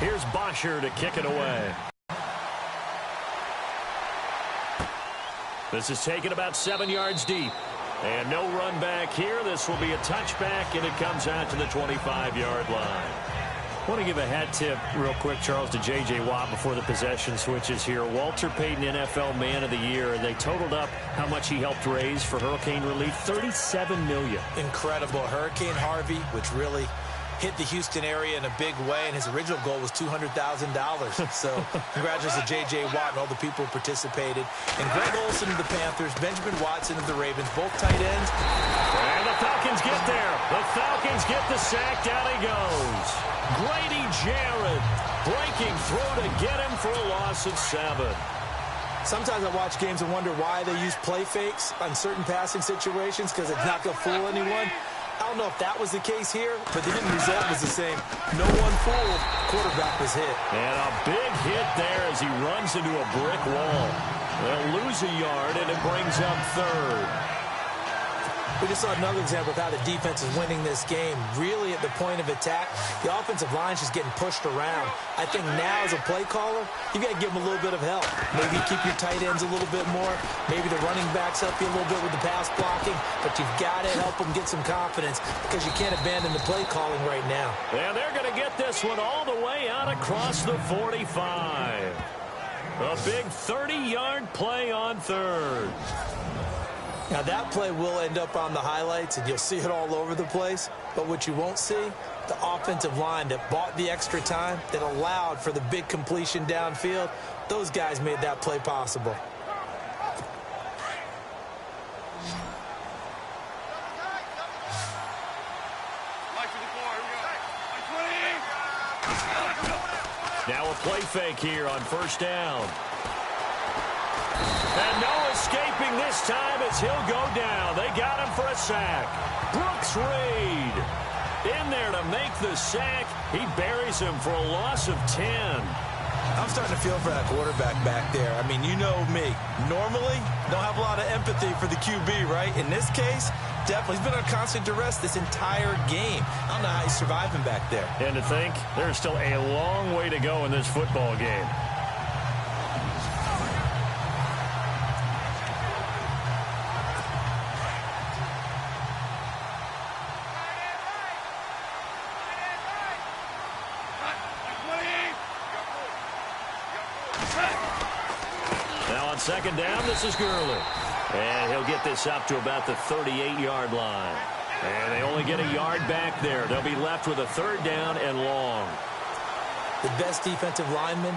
Here's Bosher to kick it away. This is taken about 7 yards deep. And no run back here. This will be a touchback, and it comes out to the 25-yard line. I want to give a hat tip real quick, Charles, to J.J. Watt before the possession switches here. Walter Payton, NFL Man of the Year. They totaled up how much he helped raise for hurricane relief, $37 million. Incredible. Hurricane Harvey, which really hit the Houston area in a big way, and his original goal was $200,000. So congratulations to J.J. Watt and all the people who participated. And Greg Olsen of the Panthers, Benjamin Watson of the Ravens, both tight ends. And the Falcons get there. The Falcons get the sack. Down he goes. Grady Jarrett breaking through to get him for a loss of 7. Sometimes I watch games and wonder why they use play fakes on certain passing situations, because it's not going to fool anyone. I don't know if that was the case here, but the end result was the same. No one fooled. Quarterback was hit. And a big hit there as he runs into a brick wall. They'll lose a yard, and it brings up 3rd. We just saw another example of how the defense is winning this game. Really at the point of attack, the offensive line is just getting pushed around. I think now as a play caller, you got to give them a little bit of help. Maybe keep your tight ends a little bit more. Maybe the running backs help you a little bit with the pass blocking. But you've got to help them get some confidence, because you can't abandon the play calling right now. And they're going to get this one all the way out across the 45. A big 30-yard play on 3rd. Now, that play will end up on the highlights, and you'll see it all over the place. But what you won't see, the offensive line that bought the extra time, that allowed for the big completion downfield, those guys made that play possible. Now a play fake here on 1st down. And no escaping this time as he'll go down. They got him for a sack. Brooks Reed in there to make the sack. He buries him for a loss of 10. I'm starting to feel for that quarterback back there. I mean, you know me. Normally, don't have a lot of empathy for the QB, right? In this case, definitely. He's been under constant duress this entire game. I don't know how he's surviving back there. And to think, there's still a long way to go in this football game. Now on 2nd down, this is Gurley. And he'll get this up to about the 38-yard line. And they only get a yard back there. They'll be left with a 3rd down and long. The best defensive linemen,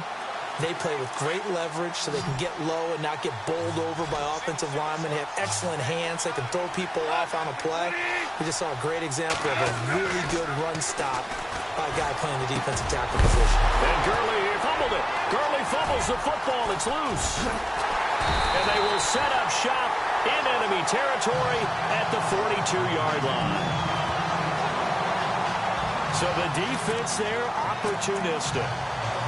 they play with great leverage so they can get low and not get bowled over by offensive linemen. They have excellent hands. They can throw people off on a play. We just saw a great example of a really good run stop by a guy playing the defensive tackle position. And Gurley fumbled it. Gurley fumbles the football. It's loose. And they will set up shop in enemy territory at the 42-yard line. So the defense there, opportunistic.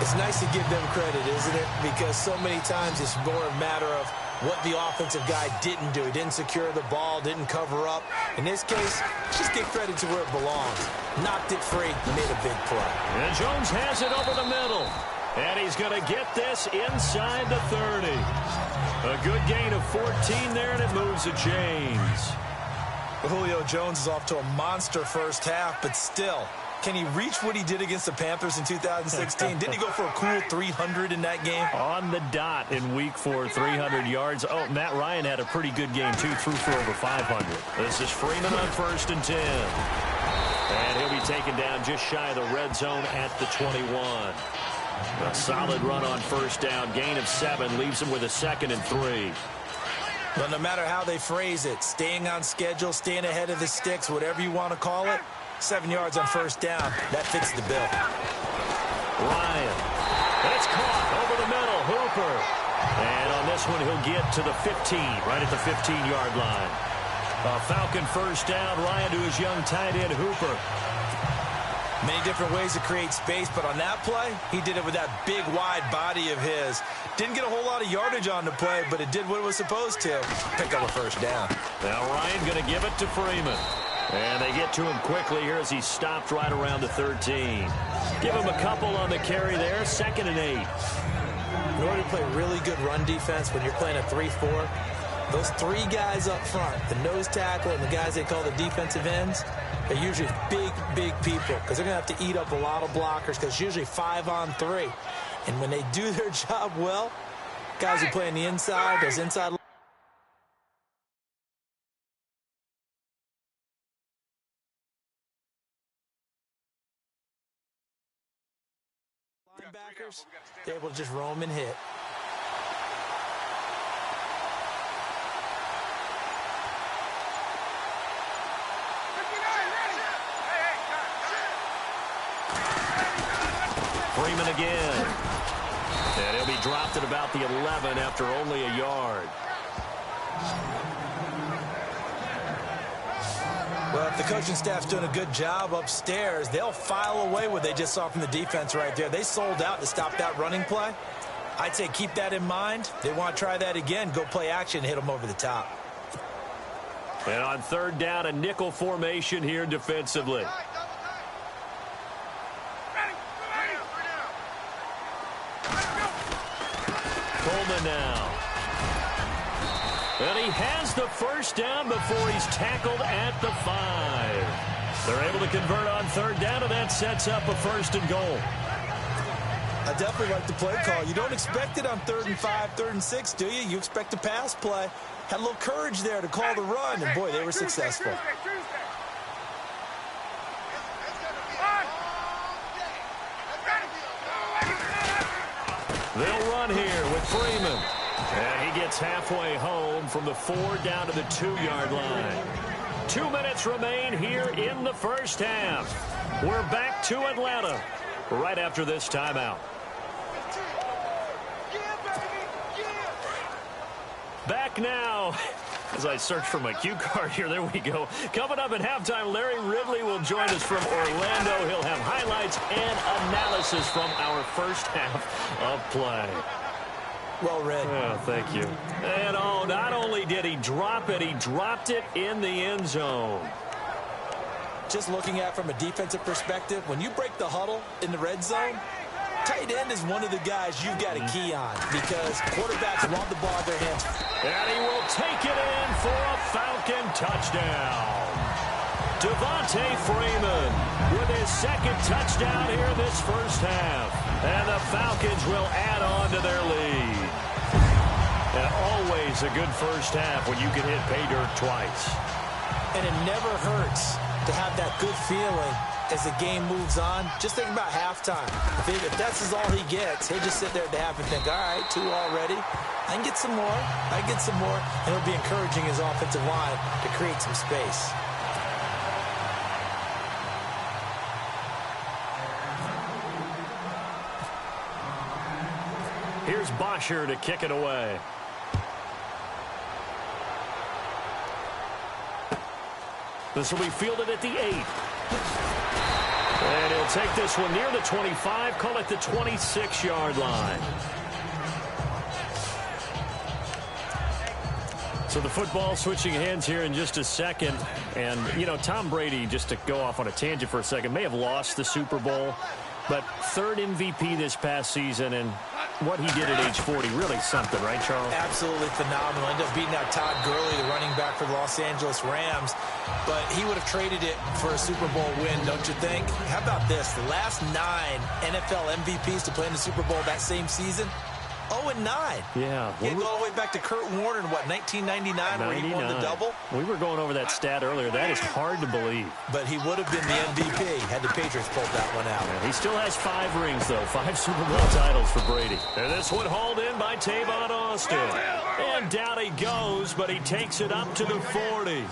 It's nice to give them credit, isn't it? Because so many times it's more a matter of what the offensive guy didn't do. He didn't secure the ball, didn't cover up. In this case, just give credit to where it belongs. Knocked it free, made a big play. And Jones has it over the middle. And he's going to get this inside the 30. A good gain of 14 there, and it moves the chains. Julio Jones is off to a monster first half, but still, can he reach what he did against the Panthers in 2016? Didn't he go for a cool 300 in that game? On the dot in week 4, 300 yards. Oh, Matt Ryan had a pretty good game, too, threw for over 500. This is Freeman on 1st and 10. And he'll be taken down just shy of the red zone at the 21. A solid run on 1st down. Gain of 7 leaves him with a 2nd and 3. Well, no matter how they phrase it, staying on schedule, staying ahead of the sticks, whatever you want to call it, 7 yards on 1st down. That fits the bill. Ryan. It's caught over the middle. Hooper. And on this one, he'll get to the 15, right at the 15-yard line. A Falcon 1st down. Ryan to his young tight end, Hooper. Many different ways to create space, but on that play, he did it with that big, wide body of his. Didn't get a whole lot of yardage on the play, but it did what it was supposed to. Pick up a 1st down. Now Ryan going to give it to Freeman. And they get to him quickly here as he stopped right around the 13. Give him a couple on the carry there, 2nd and 8. In order to play really good run defense when you're playing a 3-4, those 3 guys up front, the nose tackle and the guys they call the defensive ends, they're usually big people because they're going to have to eat up a lot of blockers because it's usually 5-on-3. And when they do their job well, guys who play on the inside, those inside linebackers, they're able to just roam and hit. Freeman again. And he'll be dropped at about the 11 after only a yard. Well, if the coaching staff's doing a good job upstairs, they'll file away what they just saw from the defense right there. They sold out to stop that running play. I'd say keep that in mind. They want to try that again. Go play action, hit them over the top. And on 3rd down, a nickel formation here defensively. Coleman now. And he has the 1st down before he's tackled at the 5. They're able to convert on 3rd down, and that sets up a 1st and goal. I definitely like the play call. You don't expect it on 3rd and 5, 3rd and 6, do you? You expect a pass play. Had a little courage there to call the run, and boy, they were successful. They'll run here with Freeman. And he gets halfway home from the 4 down to the 2-yard line. 2 minutes remain here in the 1st half. We're back to Atlanta right after this timeout. Back now. As I search for my cue card here, there we go. Coming up at halftime, Larry Ridley will join us from Orlando. He'll have highlights and analysis from our 1st half of play. Well read. Oh, thank you. And oh, not only did he drop it, he dropped it in the end zone. Just looking at it from a defensive perspective, when you break the huddle in the red zone, tight end is one of the guys you've got a key on because quarterbacks want the ball in their hands. And he will take it in for a Falcon touchdown. Devontae Freeman with his 2nd touchdown here in this 1st half. And the Falcons will add on to their lead. And always a good 1st half when you can hit pay dirt twice. And it never hurts to have that good feeling as the game moves on. Just think about halftime. If that's all he gets, he'll just sit there at the half and think, all right, 2 already. I can get some more. I can get some more. And he'll be encouraging his offensive line to create some space. Here's Bosher to kick it away. This will be fielded at the 8. And he'll take this one near the 25, call it the 26-yard line. So the football switching hands here in just a second. And, you know, Tom Brady, just to go off on a tangent for a second, may have lost the Super Bowl, but 3rd MVP this past season, and what he did at age 40, really something, right, Charles? Absolutely phenomenal. Ended up beating out Todd Gurley, the running back for the Los Angeles Rams. But he would have traded it for a Super Bowl win, don't you think? How about this? The last 9 NFL MVPs to play in the Super Bowl that same season, 0-9. Yeah. You go all the way back to Kurt Warner in, what, 1999 where he won the double? We were going over that stat earlier. That is hard to believe. But he would have been the MVP had the Patriots pulled that one out. Yeah, he still has 5 rings, though. 5 Super Bowl titles for Brady. And this one hauled in by Tavon Austin. And down he goes, but he takes it up to the 40.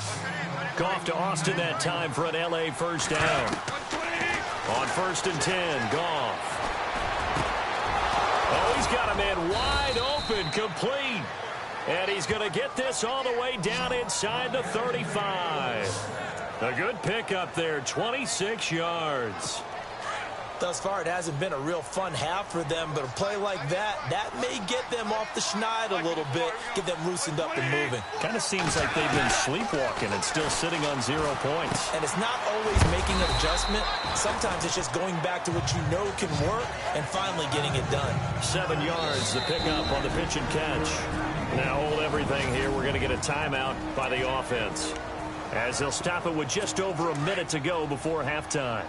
Goff to Austin that time for an L.A. 1st down. On 1st and 10, Goff. Oh, he's got a man wide open, complete. And he's going to get this all the way down inside the 35. A good pickup there, 26 yards. Thus far, it hasn't been a real fun half for them, but a play like that may get them off the schneid a little bit, get them loosened up and moving. Kind of seems like they've been sleepwalking and still sitting on 0 points. And it's not always making an adjustment. Sometimes it's just going back to what you know can work and finally getting it done. 7 yards, the pickup on the pitch and catch. Now hold everything here. We're going to get a timeout by the offense, as they'll stop it with just over a minute to go before halftime.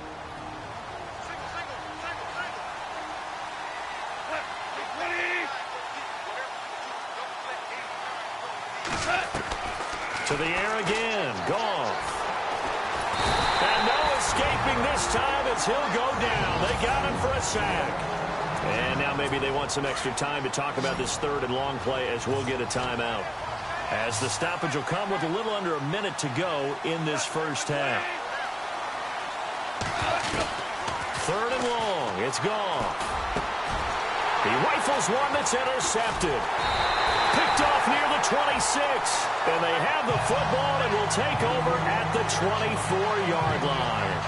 To the air again, Goff. And no escaping this time as he'll go down. They got him for a sack. And now maybe they want some extra time to talk about this third and long play, as we'll get a timeout, as the stoppage will come with a little under a minute to go in this first half. Third and long, it's Goff. He rifles one that's intercepted. Picked off near the 26. And they have the football and will take over at the 24-yard line.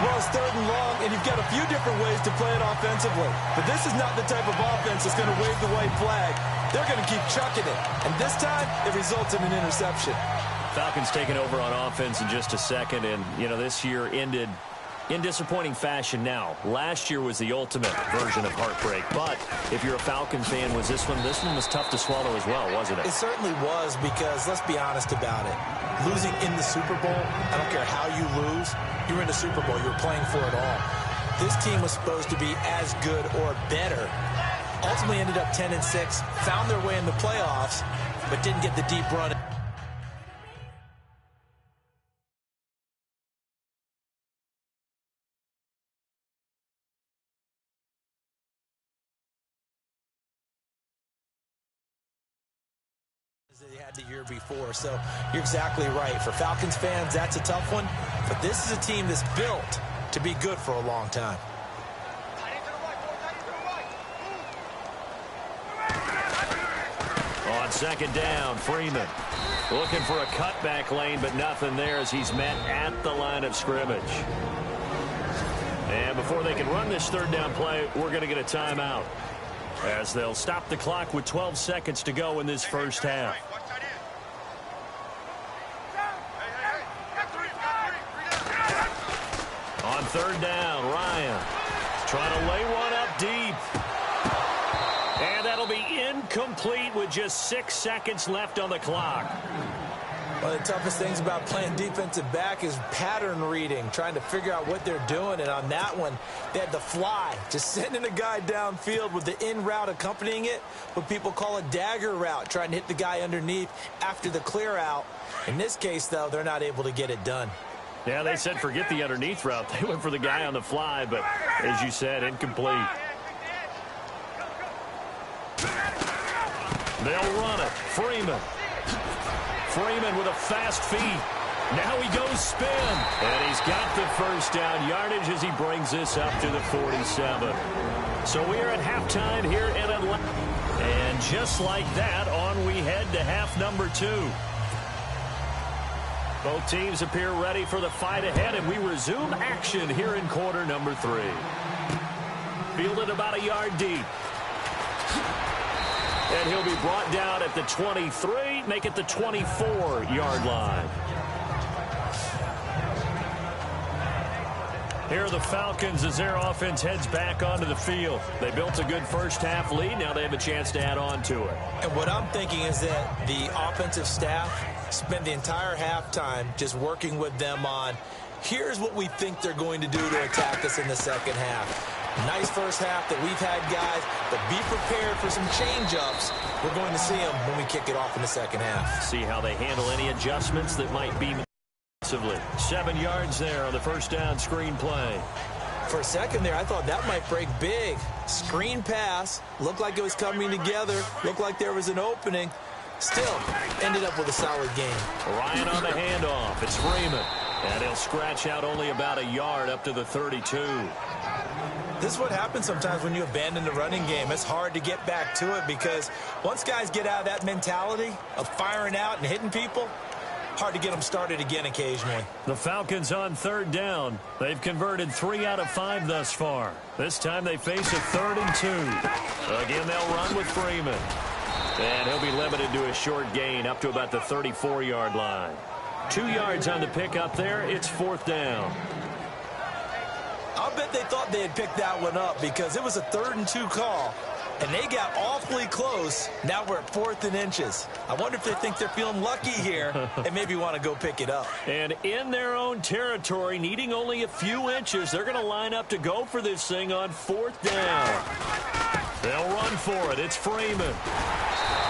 Well, it's third and long, and you've got a few different ways to play it offensively. But this is not the type of offense that's going to wave the white flag. They're going to keep chucking it. And this time, it results in an interception. Falcons taking over on offense in just a second. And, you know, this year ended in disappointing fashion now. Last year was the ultimate version of heartbreak. But if you're a Falcon fan, was this one was tough to swallow as well, wasn't it? It certainly was, because let's be honest about it. Losing in the Super Bowl, I don't care how you lose, you're in the Super Bowl. You're playing for it all. This team was supposed to be as good or better. Ultimately ended up 10-6, found their way in the playoffs, but didn't get the deep run. They had the year before. So you're exactly right. For Falcons fans, that's a tough one. But this is a team that's built to be good for a long time. On second down, Freeman looking for a cutback lane, but nothing there as he's met at the line of scrimmage. And before they can run this third down play, we're going to get a timeout, as they'll stop the clock with 12 seconds to go in this first half. On third down, Ryan trying to lay one up deep. And that'll be incomplete with just 6 seconds left on the clock. One of the toughest things about playing defensive back is pattern reading, trying to figure out what they're doing. And on that one, they had the fly, just sending a guy downfield with the in route accompanying it, what people call a dagger route, trying to hit the guy underneath after the clear out. In this case, though, they're not able to get it done. Yeah, they said forget the underneath route. They went for the guy on the fly, but as you said, incomplete. They'll run it. Freeman with a fast feet. Now he goes spin. And he's got the first down yardage as he brings this up to the 47. So we are at halftime here in Atlanta. And just like that, on we head to half number 2. Both teams appear ready for the fight ahead, and we resume action here in quarter number 3. Fielded about a yard deep. And he'll be brought down at the 23, make it the 24-yard line. Here are the Falcons as their offense heads back onto the field. They built a good first-half lead. Now they have a chance to add on to it. And what I'm thinking is that the offensive staff spent the entire halftime just working with them on, here's what we think they're going to do to attack us in the second half. Nice first half that we've had, guys, but be prepared for some change-ups. We're going to see them when we kick it off in the second half. See how they handle any adjustments that might be defensively. 7 yards there on the first down screen play. For a second there, I thought that might break big. Screen pass, looked like it was coming together, looked like there was an opening. Still, ended up with a solid game. Ryan on the handoff. It's Freeman. And he'll scratch out only about a yard up to the 32. This is what happens sometimes when you abandon the running game. It's hard to get back to it because once guys get out of that mentality of firing out and hitting people, hard to get them started again occasionally. The Falcons on third down. They've converted 3 out of 5 thus far. This time they face a 3rd and 2. Again, they'll run with Freeman. And he'll be limited to a short gain up to about the 34-yard line. 2 yards on the pickup there. It's 4th down. I'll bet they thought they had picked that one up because it was a 3rd and 2 call. And they got awfully close. Now we're at 4th and inches. I wonder if they think they're feeling lucky here and maybe want to go pick it up. And in their own territory, needing only a few inches, they're going to line up to go for this thing on 4th down. They'll run for it. It's Freeman.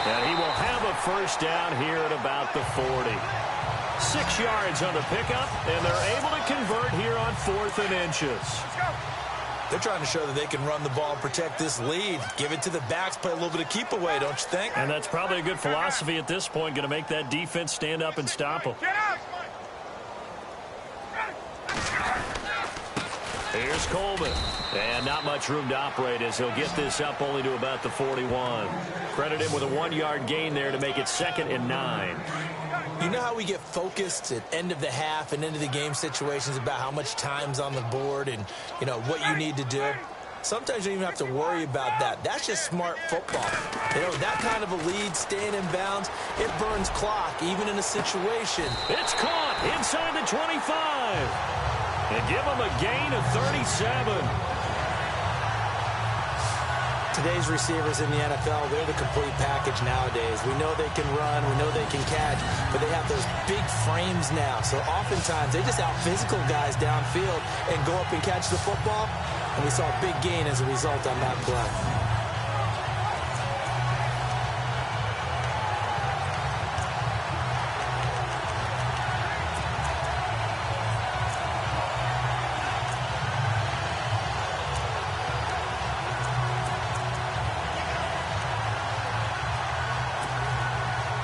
And he will have a first down here at about the 40. 6 yards on the pickup, and they're able to convert here on 4th and inches. They're trying to show that they can run the ball and protect this lead. Give it to the backs, play a little bit of keep away, don't you think? And that's probably a good philosophy at this point, going to make that defense stand up and stop them. Here's Coleman. And not much room to operate as he'll get this up only to about the 41. Credit him with a 1-yard gain there to make it 2nd and 9. You know how we get focused at end of the half and end of the game situations about how much time's on the board and, you know, what you need to do? Sometimes you don't even have to worry about that. That's just smart football. You know, that kind of a lead, staying in bounds, it burns clock, even in a situation. It's caught inside the 25. And give them a gain of 37. Today's receivers in the NFL, they're the complete package nowadays. We know they can run, we know they can catch, but they have those big frames now. So oftentimes they just out-physical guys downfield and go up and catch the football. And we saw a big gain as a result on that play.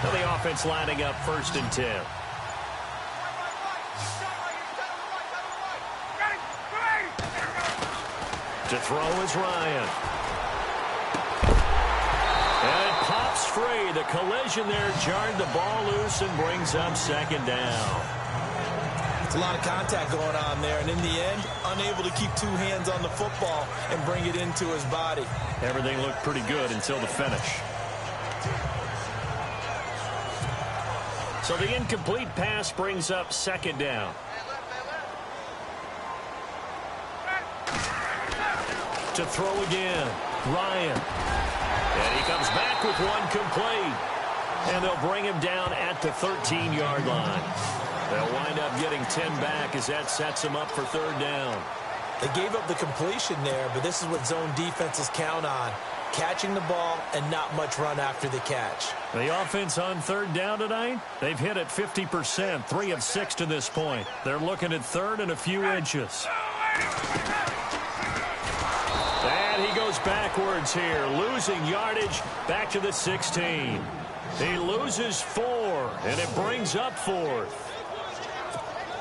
The offense lining up 1st and 10. To throw is Ryan. And it pops free. The collision there jarred the ball loose and brings up 2nd down. It's a lot of contact going on there, and in the end, unable to keep 2 hands on the football and bring it into his body. Everything looked pretty good until the finish. So the incomplete pass brings up 2nd down. To throw again, Ryan. And he comes back with one complete. And they'll bring him down at the 13-yard line. They'll wind up getting 10 back as that sets them up for 3rd down. They gave up the completion there, but this is what zone defenses count on. Catching the ball and not much run after the catch. The offense on 3rd down tonight, they've hit it 50%, 3 of 6 to this point. They're looking at 3rd and a few inches. And he goes backwards here, losing yardage back to the 16. He loses 4, and it brings up 4th.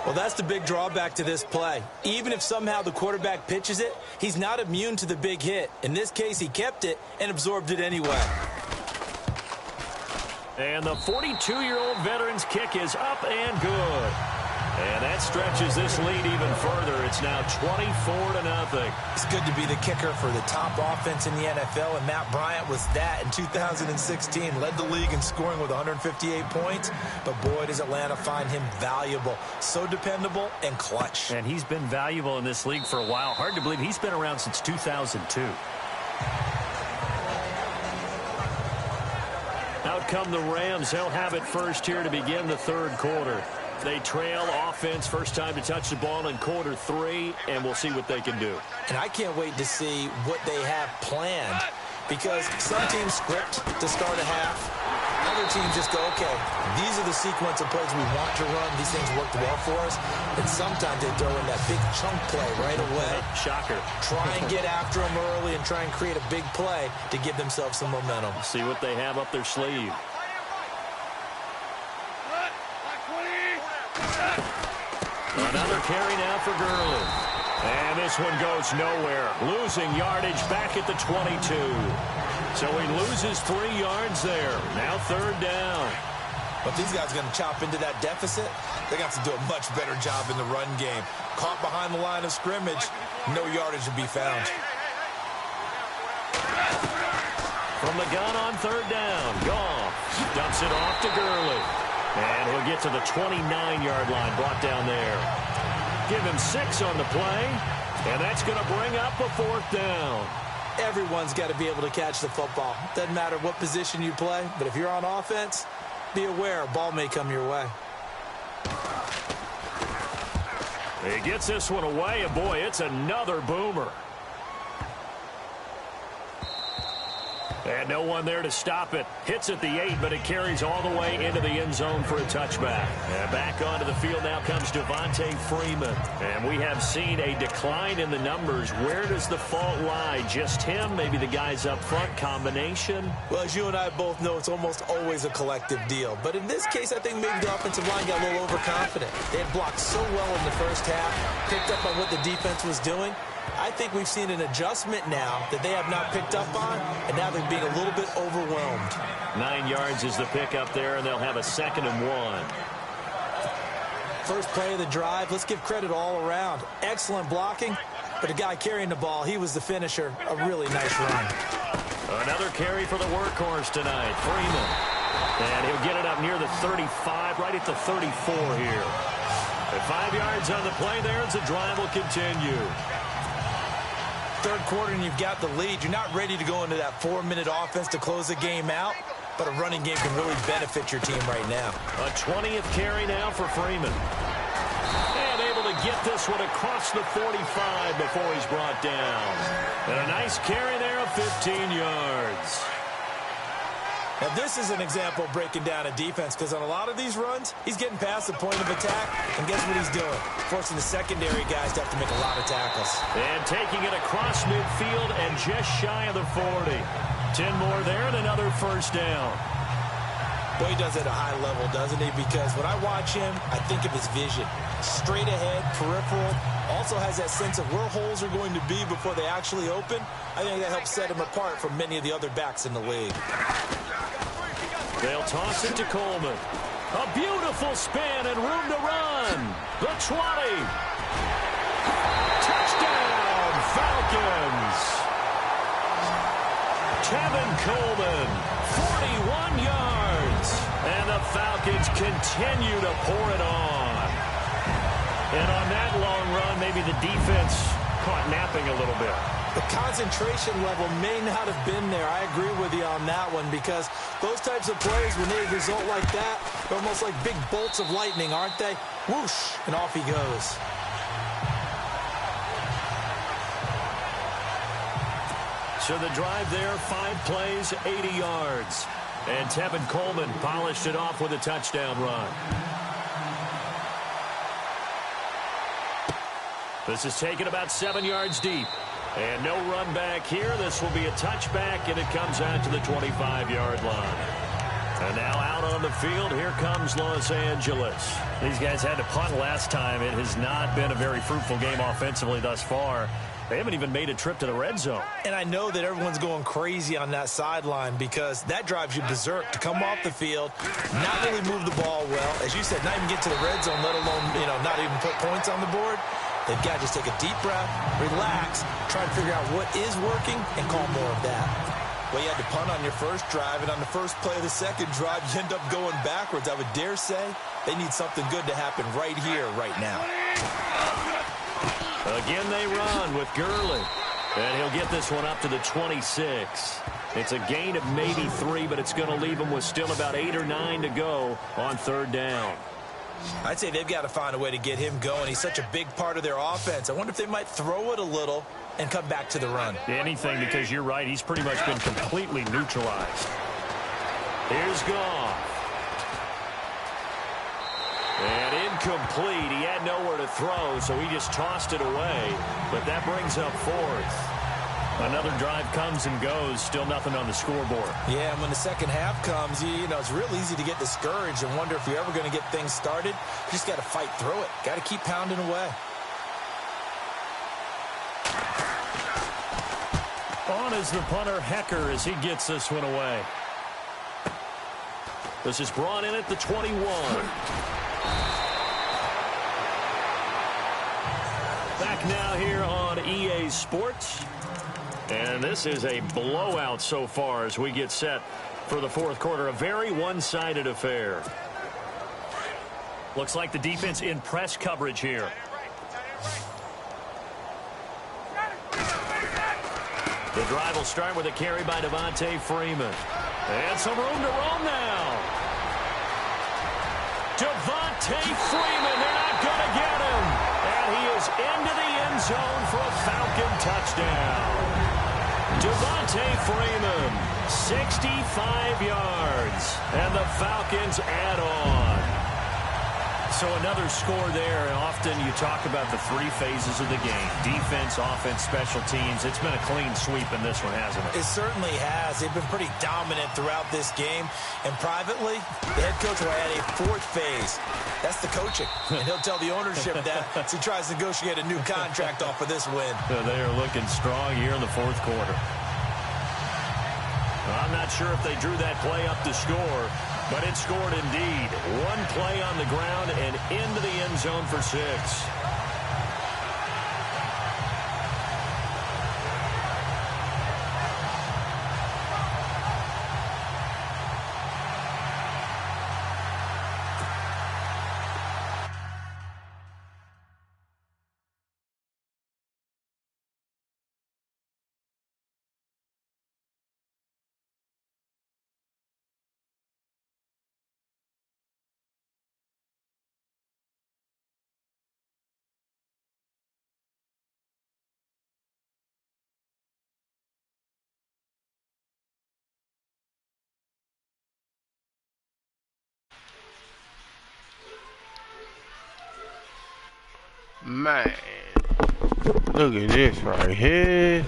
Well, that's the big drawback to this play. Even if somehow the quarterback pitches it, he's not immune to the big hit. In this case, he kept it and absorbed it anyway. And the 42-year-old veteran's kick is up and good. And that stretches this lead even further. It's now 24-0. It's good to be the kicker for the top offense in the NFL, and Matt Bryant was that in 2016. Led the league in scoring with 158 points, but boy, does Atlanta find him valuable. So dependable and clutch. And he's been valuable in this league for a while. Hard to believe he's been around since 2002. Out come the Rams. They'll have it first here to begin the 3rd quarter. They trail offense, first time to touch the ball in quarter 3, and we'll see what they can do. And I can't wait to see what they have planned, because some teams script to start a half. Other teams just go, okay, these are the sequence of plays we want to run. These things worked well for us. And sometimes they throw in that big chunk play right away. Shocker. Try and get after them early and try and create a big play to give themselves some momentum. See what they have up their sleeve. Another carry now for Gurley. And this one goes nowhere. Losing yardage back at the 22. So he loses 3 yards there. Now 3rd down. But these guys are going to chop into that deficit. They're going to have to do a much better job in the run game. Caught behind the line of scrimmage, no yardage to be found. From the gun on third down, Goff dumps it off to Gurley. And he'll get to the 29-yard line, brought down there. Give him 6 on the play, and that's going to bring up a 4th down. Everyone's got to be able to catch the football. Doesn't matter what position you play, but if you're on offense, be aware a ball may come your way. He gets this one away, and boy, it's another boomer. And no one there to stop it. Hits at the 8, but it carries all the way into the end zone for a touchback. And back onto the field now comes Devontae Freeman. And we have seen a decline in the numbers. Where does the fault lie? Just him? Maybe the guys up front? Combination? Well, as you and I both know, it's almost always a collective deal. But in this case, I think maybe the offensive line got a little overconfident. They had blocked so well in the first half, picked up on what the defense was doing. I think we've seen an adjustment now that they have not picked up on, and now they're being a little bit overwhelmed. 9 yards is the pickup there, and they'll have a 2nd and 1. First play of the drive, let's give credit all around. Excellent blocking, but the guy carrying the ball, he was the finisher. A really nice run. Another carry for the workhorse tonight, Freeman. And he'll get it up near the 35, right at the 34 here. At 5 yards on the play there, as the drive will continue. Third quarter and you've got the lead. You're not ready to go into that 4-minute offense to close the game out, but a running game can really benefit your team right now. A 20th carry now for Freeman. And able to get this one across the 45 before he's brought down. And a nice carry there of 15 yards. Now, this is an example of breaking down a defense, because on a lot of these runs, he's getting past the point of attack, and guess what he's doing? Forcing the secondary guys to have to make a lot of tackles. And taking it across midfield and just shy of the 40. 10 more there and another first down. Boy, he does it at a high level, doesn't he? Because when I watch him, I think of his vision. Straight ahead, peripheral, also has that sense of where holes are going to be before they actually open. I think that helps set him apart from many of the other backs in the league. They'll toss it to Coleman. A beautiful spin and room to run. The 20. Touchdown, Falcons. Kevin Coleman, 41 yards. And the Falcons continue to pour it on. And on that long run, maybe the defense caught napping a little bit. The concentration level may not have been there. I agree with you on that one, because those types of plays, when they result like that, they're almost like big bolts of lightning, aren't they? Whoosh, and off he goes. So the drive there, 5 plays, 80 yards. And Tevin Coleman polished it off with a touchdown run. This is taken about 7 yards deep. And no run back here. This will be a touchback, and it comes out to the 25-yard line. And now out on the field, here comes Los Angeles. These guys had to punt last time. It has not been a very fruitful game offensively thus far. They haven't even made a trip to the red zone. And I know that everyone's going crazy on that sideline, because that drives you berserk to come off the field, not really move the ball well. As you said, not even get to the red zone, let alone, not even put points on the board. They've got to just take a deep breath, relax, try to figure out what is working, and call more of that. Well, you had to punt on your first drive, and on the first play of the second drive, you end up going backwards. I would dare say they need something good to happen right here, right now. Again, they run with Gurley. And he'll get this one up to the 26. It's a gain of maybe 3, but it's going to leave him with still about 8 or 9 to go on third down. I'd say they've got to find a way to get him going. He's such a big part of their offense. I wonder if they might throw it a little and come back to the run. Anything, because you're right. He's pretty much been completely neutralized. Here's Goff. And incomplete. He had nowhere to throw, so he just tossed it away. But that brings up 4th. Another drive comes and goes, still nothing on the scoreboard. Yeah, and when the second half comes, it's real easy to get discouraged and wonder if you're ever going to get things started. You just got to fight through it. Got to keep pounding away. On is the punter, Hecker, as he gets this one away. This is brought in at the 21. Back now here on EA Sports. And this is a blowout so far as we get set for the fourth quarter. A very one-sided affair. Looks like the defense in press coverage here. The drive will start with a carry by Devontae Freeman. And some room to roam now. Devontae Freeman, they're not going to get him. And he is into the end zone for a Falcon touchdown. Devontae Freeman, 65 yards. And the Falcons add on. So another score there, and often you talk about the three phases of the game. Defense, offense, special teams. It's been a clean sweep in this one, hasn't it? It certainly has. They've been pretty dominant throughout this game. And privately, the head coach will add a fourth phase. That's the coaching. And he'll tell the ownership that as he tries to negotiate a new contract off of this win. So they are looking strong here in the fourth quarter. I'm not sure if they drew that play up to score, but it scored indeed. One play on the ground and into the end zone for 6. Man, look at this right here.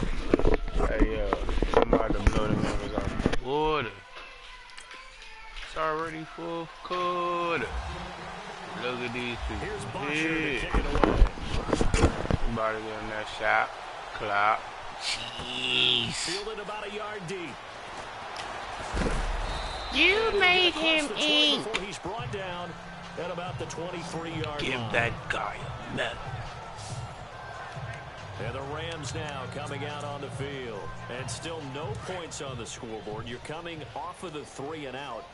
Hey, I'm about to blow the members off the water. It's already fourth quarter. Look at these people here. I'm about to get in that shot. Clock. Jeez. Fielded about a yard deep. You made him ink. Before he's brought down at about the 23-yard line. Give that guy a medal. And the Rams now coming out on the field. And still no points on the scoreboard. You're coming off of the 3 and out.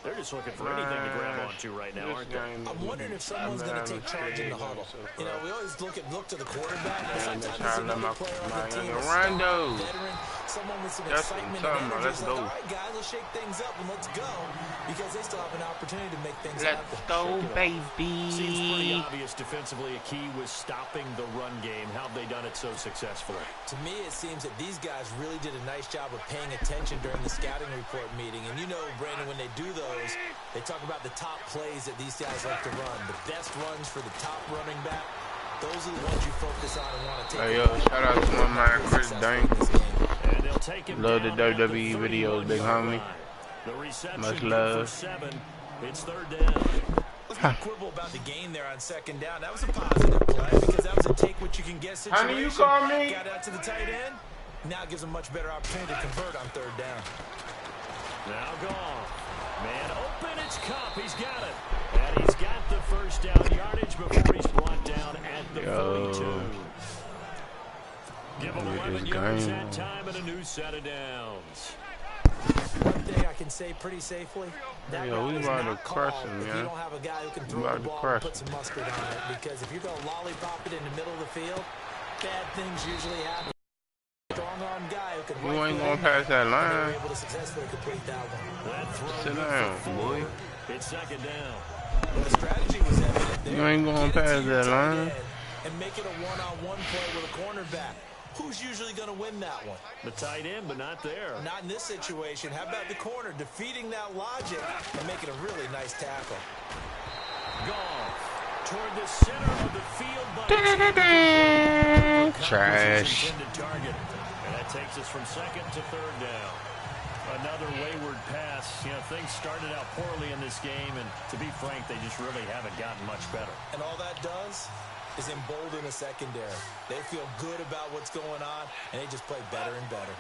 They're just looking for anything to grab onto right now, aren't they? I'm wondering if someone's going to take charge in the huddle. You know, we always look to the quarterback, but sometimes there's another player on the team, a star, veteran, someone with some excitement and energy. It's like, all right, guys, let's shake things up and let's go, because they still have an opportunity to make things happen. Let's go, baby. Seems pretty obvious defensively. A key was stopping the run game. How have they done it so successfully? To me, it seems that these guys really did a nice job of paying attention during the scouting report meeting. And you know, Brandon, when they do those, they talk about the top plays that these guys like to run. The best runs for the top running back. Those are the ones you focus on and want to take. Hey, yo, shout out to my man, Chris Dane. Love the WWE videos, big homie. Much love. It's third down. Let's not quibble about the gain there on second down. That was a positive play because that was a take what you can get situation. Honey, you call me? Got out to the tight end. Now it gives him much better opportunity to convert on third down. Now gone. Man open, it's Cup. He's got it. And he's got the first down yardage before he's brought down at the 42. Give him 11 yards that time and a new set of downs. One thing I can say pretty safely, that we is about to not crush called him, if man. you don't have a guy who can throw the ball and put some mustard on it. Because if you're going to lollipop it in the middle of the field, bad things usually happen. Strong-arm guy who can You ain't going to pass that line. Able to successfully complete that one. Sit down, boy. It's second down. Well, the strategy was evident there. You ain't going to pass that line. And make it a one-on-one play with a cornerback. Who's usually going to win that one? The tight end, but not there. Not in this situation. How about the corner defeating that logic and making a really nice tackle? Goff toward the center of the field. Trash. Target. And that takes us from second to third down. Another wayward pass. You know, things started out poorly in this game, and to be frank, they just really haven't gotten much better. And all that does is embolden a secondary. They feel good about what's going on, and they just play better and better.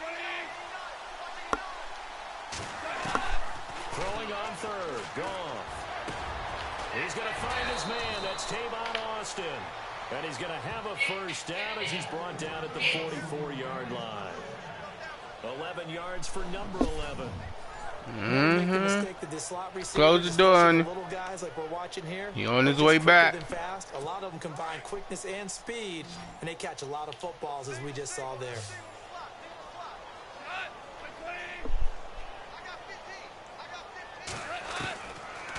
Throwing on third. Goff. He's going to find his man. That's Tavon Austin. And he's going to have a first down as he's brought down at the 44-yard line. 11 yards for number 11. Close the door on him. He on his way back. A lot of them combine quickness and speed, and they catch a lot of footballs, as we just saw there.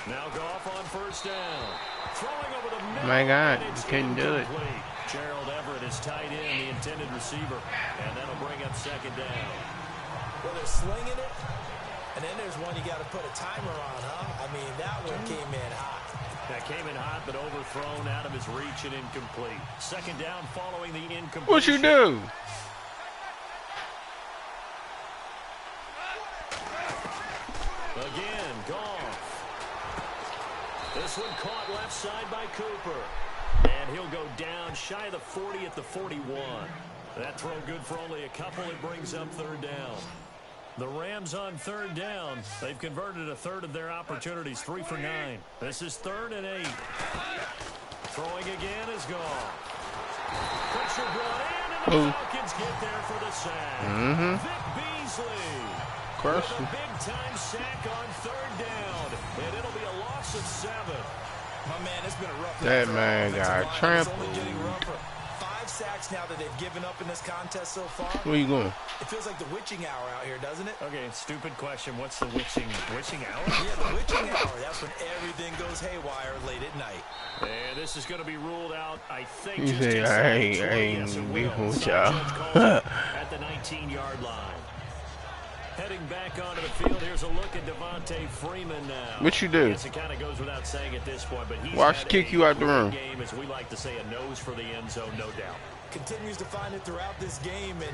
Now Goff on first down. Throwing over the middle. My God, you couldn't do it. Gerald Everett is tight in, the intended receiver, and that'll bring up second down. Well, they're slinging it, and then there's one you got to put a timer on, huh? I mean, that one came in hot. That came in hot, but overthrown, out of his reach and incomplete. Second down following the incompletion. What you do? Again, Goff. This one caught left side by Cooper. And he'll go down shy of the 40 at the 41. That throw good for only a couple. It brings up third down. The Rams on third down. They've converted a third of their opportunities, 3 for 9. This is 3rd and 8. Throwing again is Goff. Pressure brought in, and the Falcons get there for the sack. Vic Beasley. With a big-time sack on third down, and it'll be a loss of 7. My man, it's been a rough That man got trampled. 5 sacks now that they've given up in this contest so far. Where you going? It feels like the witching hour out here, doesn't it? Okay, stupid question. What's the witching hour? Yeah, the witching hour. That's when everything goes haywire late at night. And this is going to be ruled out, I think. You say I ain't beefing with y'all. At the 19-yard line. Heading back onto the field, here's a look at Devontae Freeman now. What you do? Yes, it kind of goes without saying at this point, but he's Watch kick you out the room. Game, as we like to say, a nose for the end zone, no doubt. Continues to find it throughout this game, and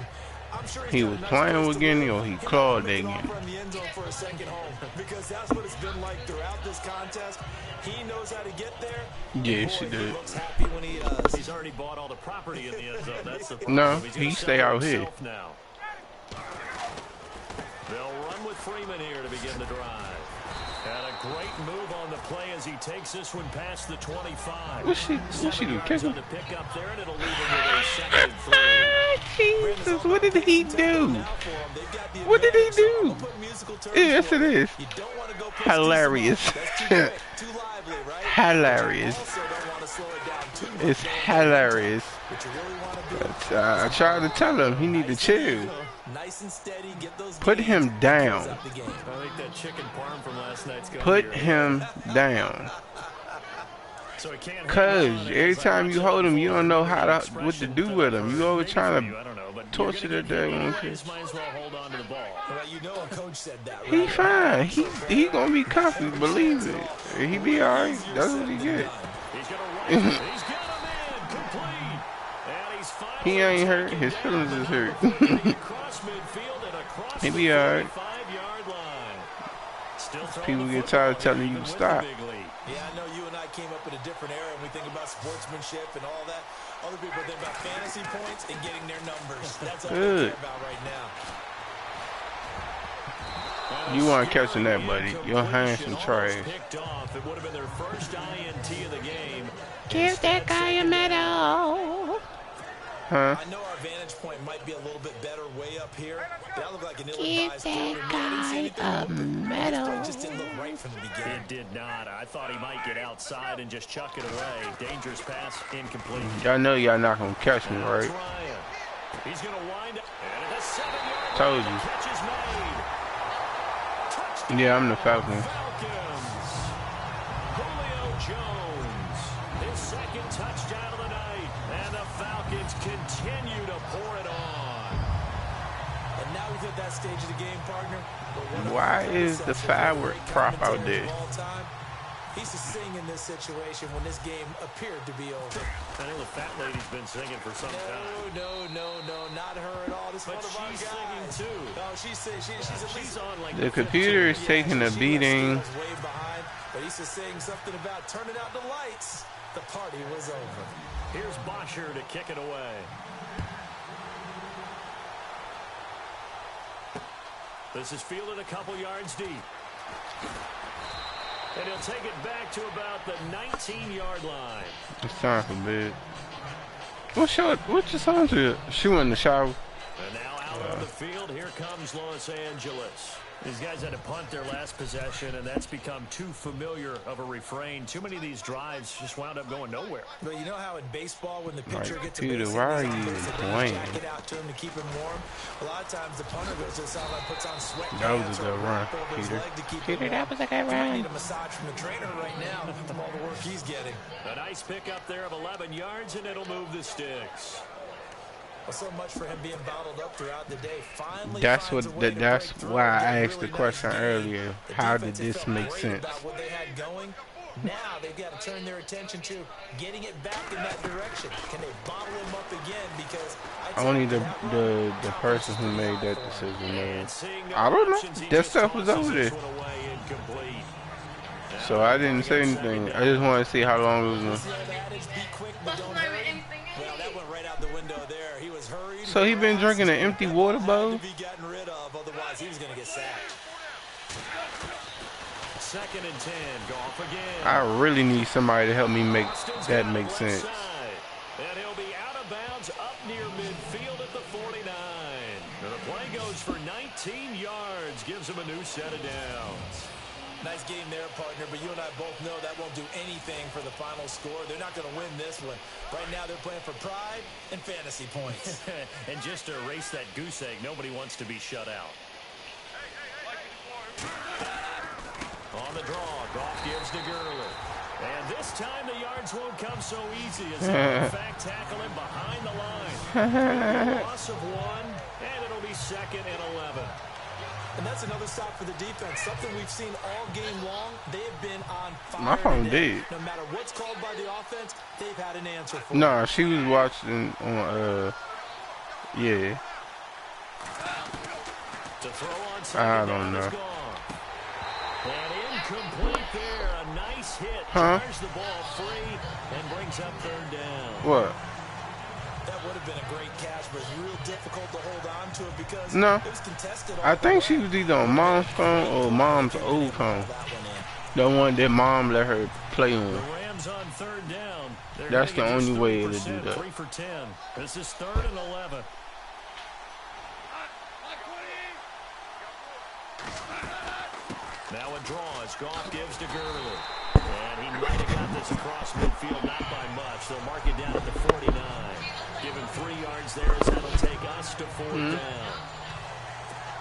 I'm sure he was playing again, or he clawed that game. The end zone for a second home, because that's what it's been like throughout this contest. He knows how to get there. Yes, he did. He looks happy when he does. He's already bought all the property in the end zone. That's the problem. No, he stay out here. Now. They'll run with Freeman here to begin the drive. And a great move on the play as he takes this one past the 25. What she do? Kick him? The pick up there, and it'll leave him with a second and 3. Jesus, what did he do? What did he do? Yes, it is. Hilarious. Hilarious. It's hilarious. But, I tried to tell him he need to chill. Put him down. I think that chicken parm from last night's Put him down. Cause every time you hold him, you don't know what to do with him. You always trying to torture the day. He fine. He gonna be confident. Believe it. He be alright. That's what he get. He ain't hurt. His feelings is hurt. He be alright. People get tired of telling you to stop. Yeah, I know you and I came up in a different era, and we think about sportsmanship and all that. Other people think about fantasy points and getting their numbers. That's all they care about right now. You weren't catching that, buddy. Your hands some trash. It would have been their first INT of the game. Give that guy a medal. Huh? I know our vantage point might be a little bit better way up here. That looked like an ill-advised guy a medal. It just didn't look right from the beginning. It did not. I thought he might get outside and just chuck it away. Dangerous pass, incomplete. Y'all know y'all not gonna catch me, right? He's gonna wind up at the 7-yard Told line. you. Catch is made. Touchdown. Yeah, I'm the Falcons. Julio Jones, his second touchdown of the night, and the Falcons continue to pour it on. And now we've hit that stage of the game, partner. Why is the firework prop out there? He's to sing in this situation when this game appeared to be over. I know the fat lady's been singing for some time. No, not her at all. This but she's singing too. No, she's at least on like the computer is taking a beating. Way behind, but he's just saying something about turning out the lights. The party was over. Here's Bosher to kick it away. This is fielded a couple yards deep. And he'll take it back to about the 19-yard line. It's time for bed. What's your son to? She went in the shower. And now out on the field, here comes Los Angeles. These guys had to punt their last possession, and that's become too familiar of a refrain. Too many of these drives just wound up going nowhere. But you know how in baseball, when the pitcher gets a Peter, base, why are you playing? Jacket out to him to keep him warm. A lot of times the punter goes to the sideline, puts on sweatpants. That was a good run, Peter. That was a good run. I need a massage from the trainer right now from all the work he's getting. A nice pickup there of 11 yards, and it'll move the sticks. Well, so much for him being bottled up throughout the day. Finally, that's why I asked the question earlier. How did this make sense? What they had going. Now they've got to turn their attention to getting it back in that direction. Can they bottle him up again? Because only the person who made that decision, man. I don't know. That stuff was over there. So I didn't say anything. I just wanted to see how long it was. So he been drinking an empty water bowl? Otherwise he was going to get sacked. 2nd and 10, Goff again. I really need somebody to help me make that make sense. And he'll be out of bounds up near midfield at the 49. And the play goes for 19 yards, gives him a new set of downs. Nice game there, partner, but you and I both know that won't do anything for the final score. They're not going to win this one. Right now they're playing for pride and fantasy points. And just to erase that goose egg, nobody wants to be shut out. On the draw, Goff gives to Gurley. And this time the yards won't come so easy as they in fact tackle him behind the line. Loss of 1, and it'll be 2nd and 11. And that's another stop for the defense. Something we've seen all game long. They have been on fire. My phone did. No matter what's called by the offense, they've had an answer for it. No, she was watching on, yeah. To throw on I don't know. And incomplete there. A nice hit. Drives the ball free and brings up 3rd down. What? That would have been a great catch, but it's real difficult to hold on to it because it was contested. I think she was either on mom's phone or mom's old phone. The one that mom let her play on. The Rams on 3rd down. That's the only way to do that. 3 for 10. This is 3rd and 11. Now a draw as Goff gives to Gurley. And he might have got this across midfield, not by much. They'll mark it down at the 49. Give him 3 yards there as that'll take us to 4th down.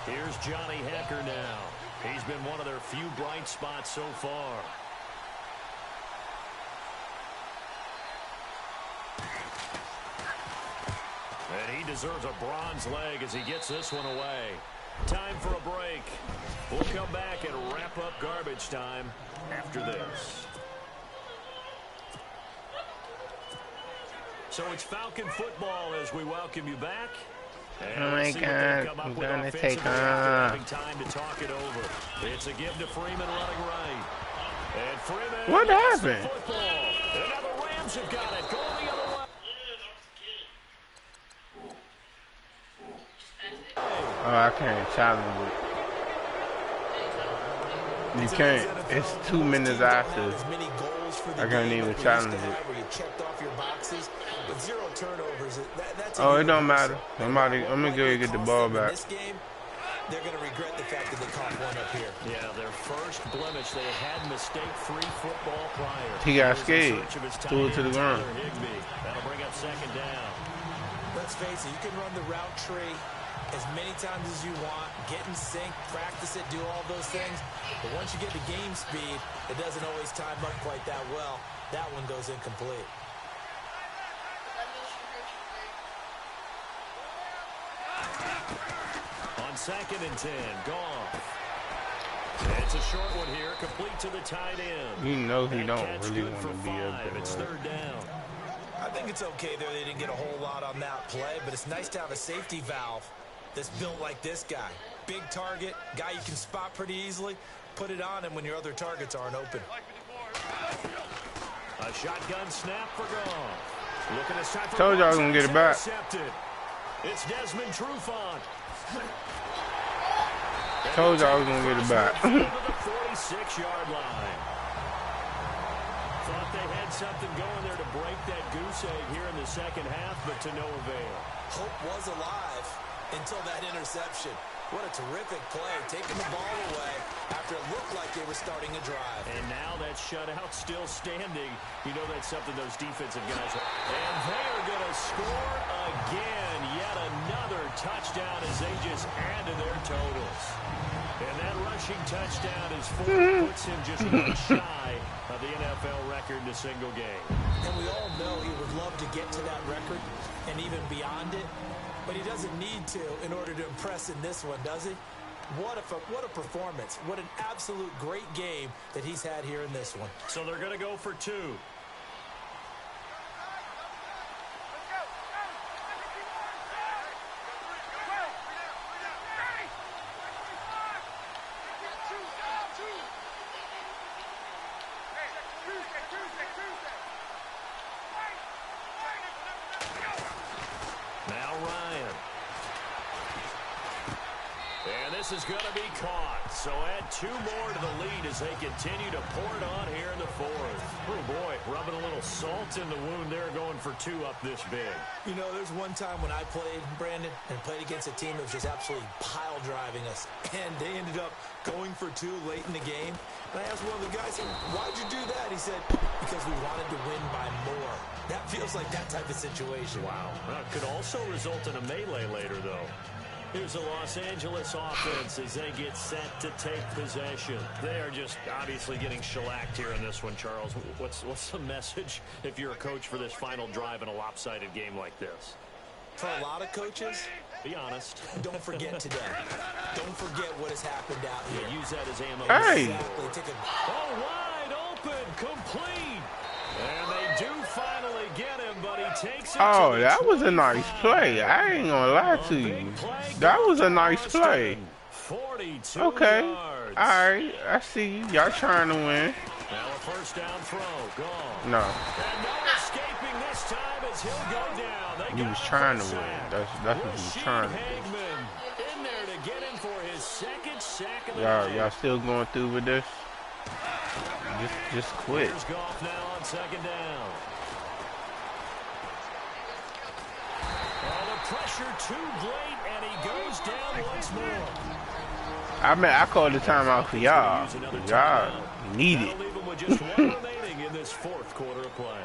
Here's Johnny Hecker now. He's been one of their few bright spots so far. And he deserves a bronze leg as he gets this one away. Time for a break. We'll come back and wrap up garbage time after this. So it's Falcon football as we welcome you back. And oh my God, I'm gonna take off. Having time to talk it over. It's a give to Freeman running right. And Freeman. What happened? And now the Rams have got it. Going the other way. Oh, I can't challenge it. You can't. It's 2 minutes after. I can't even challenge it. Oh, it don't matter. I'm gonna go and get the ball back. They're going to regret the fact that they caught one up here. Yeah, their first blemish. They had mistake-free football prior. He got scared. Threw it to the ground. That'll bring up 2nd down. Let's face it, you can run the route tree as many times as you want, get in sync, practice it, do all those things. But once you get to game speed, it doesn't always time up quite that well. That one goes incomplete. On 2nd and 10, Goff. It's a short one here, complete to the tight end. You know he don't really want to be up there. It's 3rd down. I think it's okay there. They didn't get a whole lot on that play, but it's nice to have a safety valve that's built like this guy. Big target, guy you can spot pretty easily. Put it on him when your other targets aren't open. A shotgun snap for Goff. Looking at shot for Told y'all I was going to get it back. It's Desmond Trufant. Told y'all I was going to get it back. 26-yard line. Thought they had something going there to break that goose egg here in the second half, but to no avail. Hope was alive until that interception. What a terrific play, taking the ball away after it looked like they were starting a drive. And now that shutout still standing. You know that's something those defensive guys are. And they are going to score again. Yet another touchdown as they just add to their totals. And that rushing touchdown is 4, puts him just one shy of the NFL record in a single game. And we all know he would love to get to that record and even beyond it. But he doesn't need to in order to impress in this one, does he? What a performance. What an absolute great game that he's had here in this one. So they're going to go for 2. This is going to be caught. So add 2 more to the lead as they continue to pour it on here in the 4th. Oh, boy, rubbing a little salt in the wound there, going for 2 up this big. You know, there's one time when I played, Brandon, and played against a team that was just absolutely pile driving us. And they ended up going for 2 late in the game. And I asked one of the guys, why'd you do that? He said, because we wanted to win by more. That feels like that type of situation. Wow. It could also result in a melee later, though. Here's the Los Angeles offense as they get set to take possession. They are just obviously getting shellacked here in this one, Charles. What's the message if you're a coach for this final drive in a lopsided game like this? For a lot of coaches, be honest. Don't forget today. Don't forget what has happened out here. Yeah, use that as ammo. Hey! Exactly. Wide open, complete. And they do finally get him, but he takes it. Oh, that was a nice play. I ain't gonna lie to you. That was a nice play. 42 okay. yards. All right. I see you. Y'all trying to win. Now a first down throw. Gone. No. And no escaping this time as he'll go down. He was trying to win. That's what he was trying to do. In there to get him for his second sack of the night. Y'all still going through with this? Just quit. Here's Goff now on second down. Oh, the pressure too great, and he goes down once more. I called the timeout for y'all. Y'all need it. That'll leave him with just 1 remaining in this 4th quarter of play.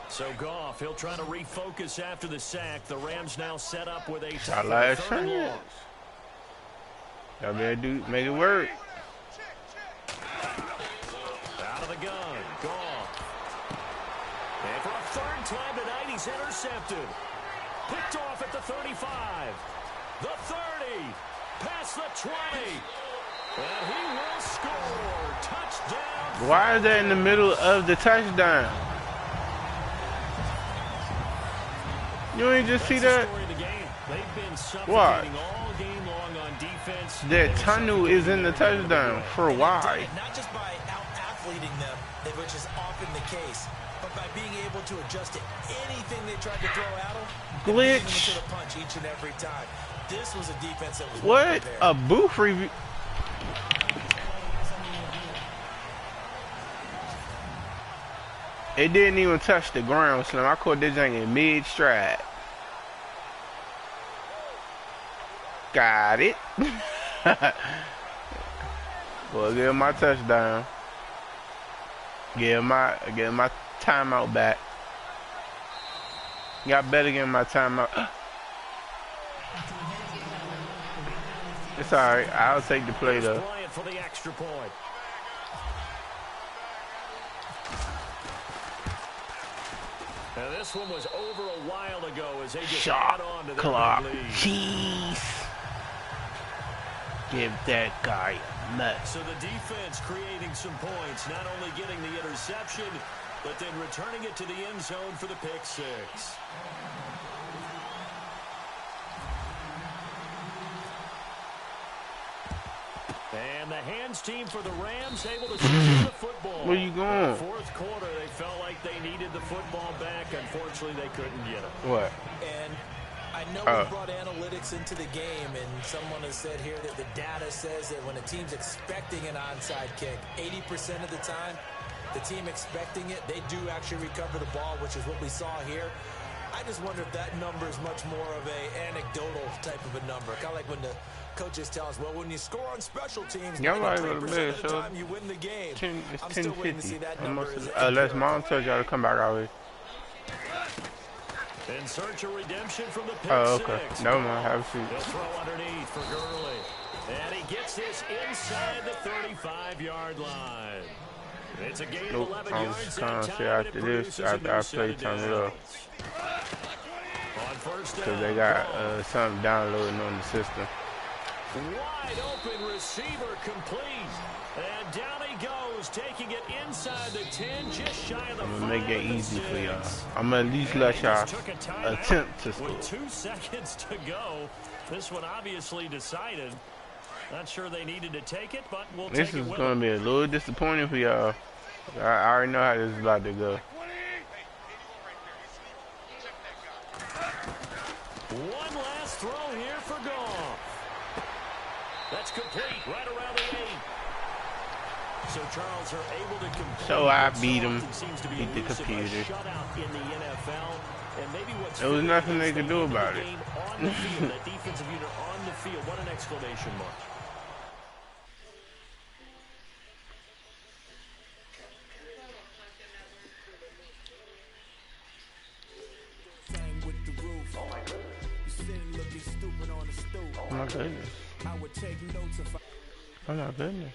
So Goff, he'll try to refocus after the sack. The Rams now set up with a last chance. Y'all better make it work. Out of the gun, Goff. And for a 3rd time tonight, he's intercepted. Picked off at the 35, the 30, past the 20. And he will score. Touchdown. Why is that in the middle of the touchdown? You ain't just see that? What? That tunnel is in the touchdown. For why? Not just by out-athleting them, which is often the case, but by being able to adjust to anything they tried to throw at them. Glitch. To the punch each and every time. This was a defense that was what? A booth review. It didn't even touch the ground, Slim. I caught this thing in mid-stride. Got it. Well, give him my touchdown. Give him my timeout back. Y'all better give him my timeout. It's alright. I'll take the play though. For the extra point. Now this one was over a while ago as they just add on to their lead. Jeez. Give that guy a nut. So the defense creating some points, not only getting the interception, but then returning it to the end zone for the pick 6. And And the hands team for the Rams able to secure the football. Where you going? Fourth quarter, they felt like they needed the football back. Unfortunately, they couldn't get it. What? And I know we brought analytics into the game, and someone has said here that the data says that when a team's expecting an onside kick, 80% of the time, the team expecting it, they do actually recover the ball, which is what we saw here. I just wonder if that number is much more of a anecdotal type of a number. Kind of like when the coaches tell us, well, when you score on special teams, 93% of the time you win the game. I'm still waiting to see that number. Unless mom tells y'all to come back out here. In search of redemption from the pick okay. six. No, man, have a seat. He'll throw underneath for Gurley. And he gets this inside the 35-yard line. It's a game of 11 I'm yards. just trying to see after this, after I play, turn it up. Because they got something downloading on the system. Wide open receiver complete. And down he goes, taking it inside the 10, just shy of the 5. I'm going to make it easy for y'all. I'm going to at least let y'all attempt to score. With 2 seconds to go, this one obviously decided. Not sure they needed to take it, but we'll take it. This is going to be a little disappointing for y'all. I already know how this is about to go. One last throw here for Goff. That's complete right around the 8. So Charles are able to complete. So I beat him. Beat the computer. There was nothing they could do about it. That defensive unit on the field. What an exclamation mark. Oh my goodness. Oh my goodness.